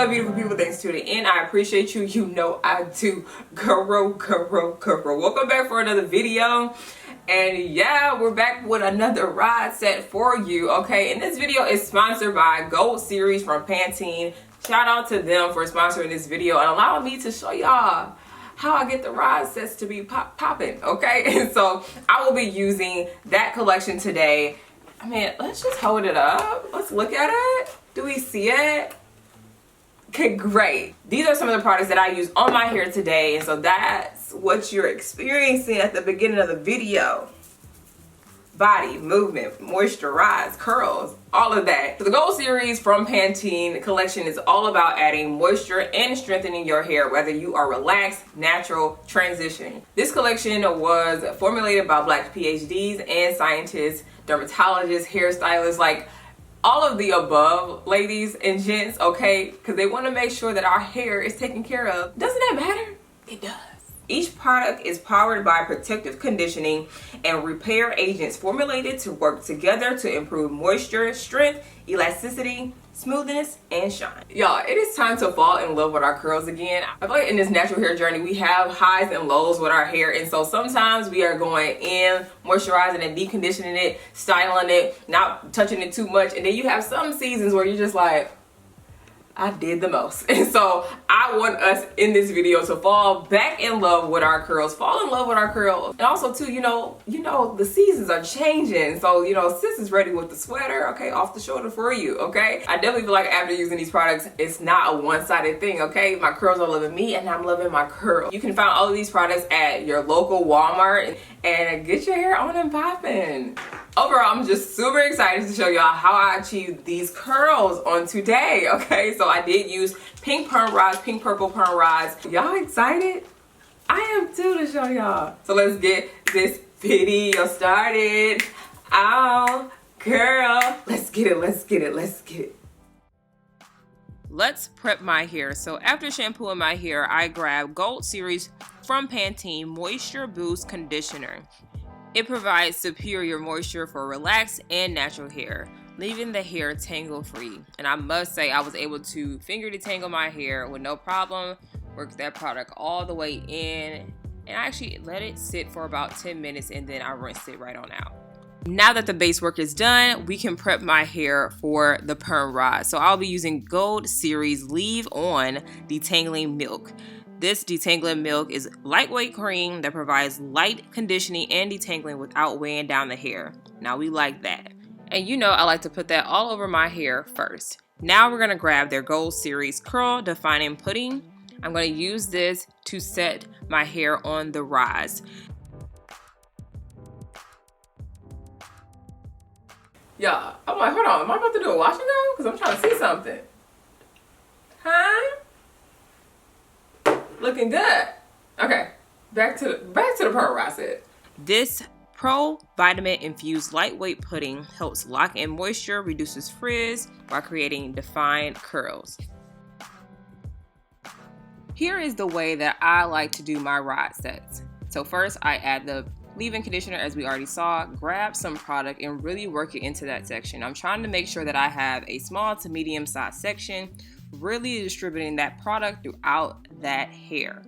up, beautiful people? Thanks for tuning in. I appreciate you. You know I do. Girl. Welcome back for another video. And yeah, we're back with another rod set for you, okay? And this video is sponsored by Gold Series from Pantene. Shout out to them for sponsoring this video and allowing me to show y'all how I get the rod sets to be popping, okay? And so I will be using that collection today. I mean, let's just hold it up. Let's look at it. Do we see it? Okay, great. These are some of the products that I use on my hair today, and so that's what you're experiencing at the beginning of the video. Body, movement, moisturize, curls, all of that. So the Gold Series from Pantene collection is all about adding moisture and strengthening your hair, whether you are relaxed, natural, transitioning. This collection was formulated by Black PhDs and scientists, dermatologists, hairstylists, like all of the above, ladies and gents, okay? Because they want to make sure that our hair is taken care of. Doesn't that matter? It does. Each product is powered by protective conditioning and repair agents formulated to work together to improve moisture, strength, elasticity, smoothness, and shine. Y'all, it is time to fall in love with our curls again. I feel like in this natural hair journey, we have highs and lows with our hair. And so sometimes we are going in, moisturizing and deep conditioning it, styling it, not touching it too much. And then you have some seasons where you're just like, I did the most. And so I want us in this video to fall back in love with our curls, fall in love with our curls. And also too, you know, the seasons are changing. So, sis is ready with the sweater, okay, off the shoulder for you, okay? I definitely feel like after using these products, it's not a one-sided thing, okay? My curls are loving me and I'm loving my curls. You can find all of these products at your local Walmart and get your hair on and popping. Overall, I'm just super excited to show y'all how I achieved these curls on today, okay? So I did use pink perm rods, pink purple perm rods. Y'all excited? I am too to show y'all. So let's get this video started. Oh, girl. Let's get it. Let's prep my hair. So after shampooing my hair, I grabbed Gold Series from Pantene Moisture Boost Conditioner. It provides superior moisture for relaxed and natural hair, leaving the hair tangle free. And I must say I was able to finger detangle my hair with no problem, worked that product all the way in, and I actually let it sit for about 10 minutes and then I rinsed it right on out. Now that the base work is done, we can prep my hair for the perm rod. So I'll be using Gold Series Leave On Detangling Milk. This detangling milk is lightweight cream that provides light conditioning and detangling without weighing down the hair. Now we like that. And I like to put that all over my hair first. Now we're gonna grab their Gold Series Curl Defining Pudding. I'm gonna use this to set my hair on the rise. Yeah, I'm like, hold on, am I about to do a wash and go? Because I'm trying to see something. Huh? Looking good. Okay, back to the perm rod set. This Pro Vitamin Infused Lightweight Pudding helps lock in moisture, reduces frizz while creating defined curls. Here is the way that I like to do my rod sets. So first I add the leave-in conditioner as we already saw, grab some product and really work it into that section. I'm trying to make sure that I have a small to medium size section, really distributing that product throughout that hair.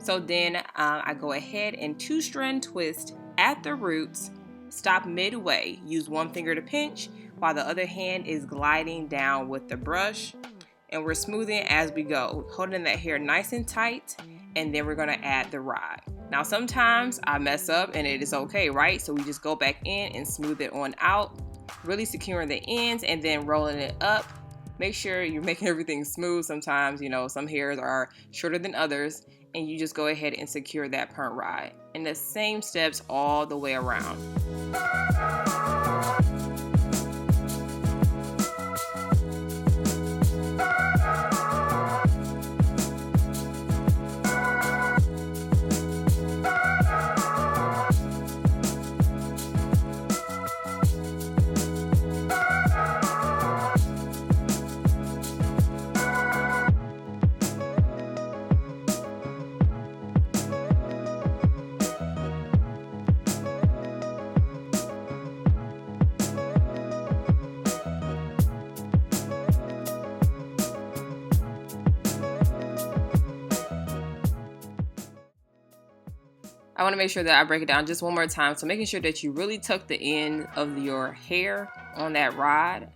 So then I go ahead and 2-strand twist at the roots, stop midway, use one finger to pinch while the other hand is gliding down with the brush, and we're smoothing as we go, holding that hair nice and tight, and then we're gonna add the rod. Now sometimes I mess up and it is okay, right? So we just go back in and smooth it on out, really securing the ends and then rolling it up. Make sure you're making everything smooth. Sometimes, some hairs are shorter than others, and you just go ahead and secure that perm rod. And the same steps all the way around. I want to make sure that I break it down just one more time. So making sure that you really tuck the end of your hair on that rod.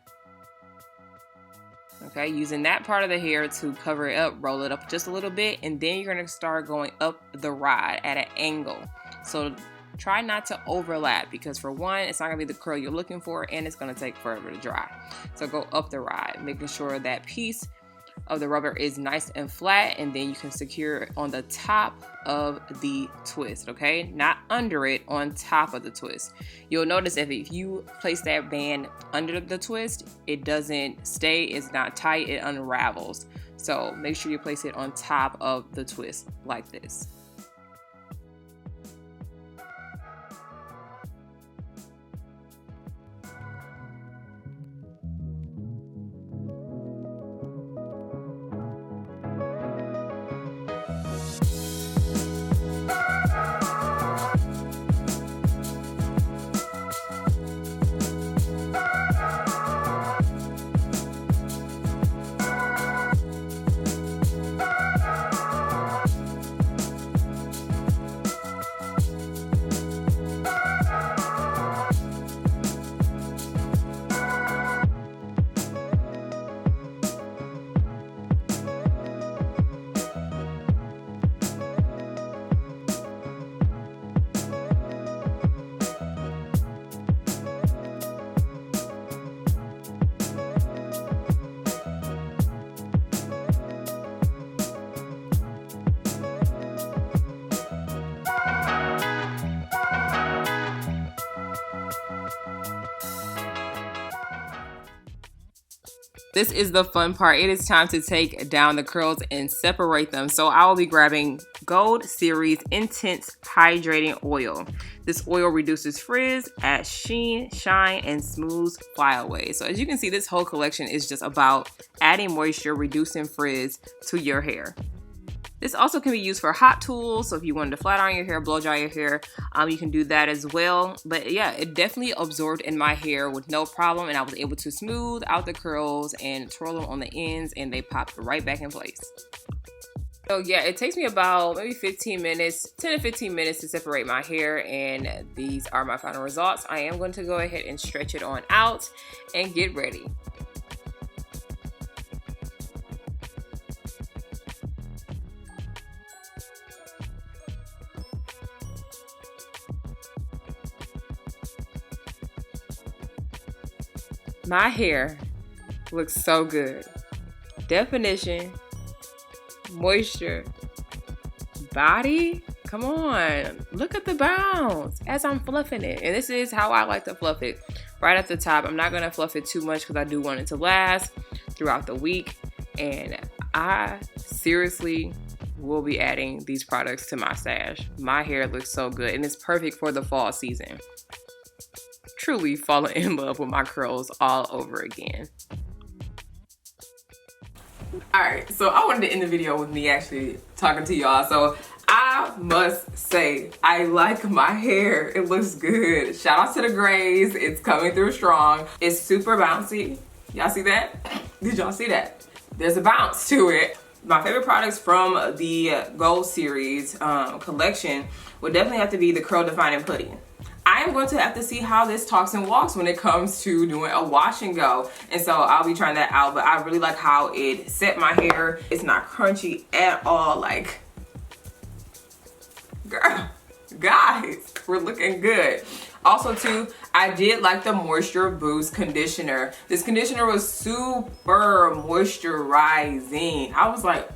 Okay, using that part of the hair to cover it up, roll it up just a little bit, and then you're going to start going up the rod at an angle. So try not to overlap, because for one, it's not going to be the curl you're looking for, and it's going to take forever to dry. So go up the rod, making sure that piece of the rubber is nice and flat, and then you can secure it on the top of the twist, okay? Not under it, on top of the twist. You'll notice if you place that band under the twist, it doesn't stay, it's not tight, it unravels. So make sure you place it on top of the twist like this. This is the fun part. It is time to take down the curls and separate them. So I will be grabbing Gold Series Intense Hydrating Oil. This oil reduces frizz, adds sheen, shine, and smooths flyaways. So as you can see, this whole collection is just about adding moisture, reducing frizz to your hair. This also can be used for hot tools, so if you wanted to flat iron your hair, blow dry your hair, you can do that as well. But yeah, it definitely absorbed in my hair with no problem, and I was able to smooth out the curls and twirl them on the ends, and they popped right back in place. So yeah, it takes me about maybe 15 minutes, 10 to 15 minutes to separate my hair, and these are my final results. I am going to go ahead and stretch it on out and get ready. My hair looks so good. Definition, moisture, body. Come on, look at the bounce as I'm fluffing it. And this is how I like to fluff it, right at the top. I'm not gonna fluff it too much because I do want it to last throughout the week. And I seriously will be adding these products to my stash. My hair looks so good, and it's perfect for the fall season. Truly falling in love with my curls all over again. Alright, so I wanted to end the video with me actually talking to y'all. So I must say, I like my hair. It looks good. Shout out to the grays. It's coming through strong. It's super bouncy. Y'all see that? Did y'all see that? There's a bounce to it. My favorite products from the Gold Series collection would definitely have to be the Curl Defining Pudding. I am going to have to see how this talks and walks when it comes to doing a wash and go. And so I'll be trying that out, but I really like how it set my hair. It's not crunchy at all. Like, girl, guys, we're looking good. Also too, I did like the Moisture Boost conditioner. This conditioner was super moisturizing. I was like,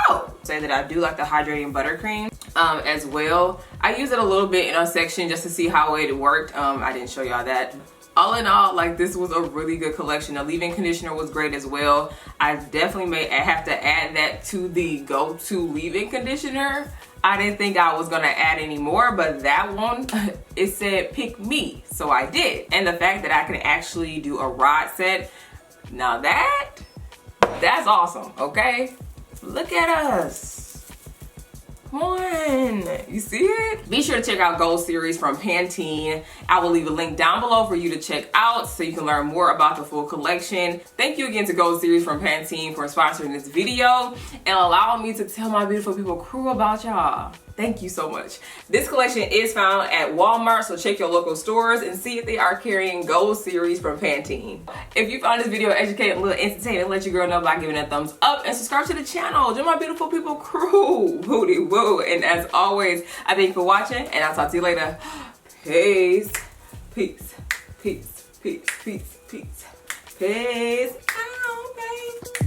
oh, say that I do like the hydrating buttercream as well. I used it a little bit in a section just to see how it worked. I didn't show y'all that. All in all, like, this was a really good collection. The leave-in conditioner was great as well. I definitely may have to add that to the go-to leave-in conditioner. I didn't think I was gonna add any more, but that one, it said pick me, so I did. And the fact that I can actually do a rod set, now that's awesome, okay? Look at us. Come on, you see it? Be sure to check out Gold Series from Pantene. I will leave a link down below for you to check out so you can learn more about the full collection. Thank you again to Gold Series from Pantene for sponsoring this video and allowing me to tell my beautiful people crew about y'all. Thank you so much. This collection is found at Walmart, so check your local stores and see if they are carrying Gold Series from Pantene. If you found this video educating, a little entertaining, let your girl know by giving it a thumbs up and subscribe to the channel. Join my beautiful people crew. Booty woo. And as always, I thank you for watching, and I'll talk to you later. Peace. Peace. Peace. Peace. Peace. Peace. Peace. Ow, babe.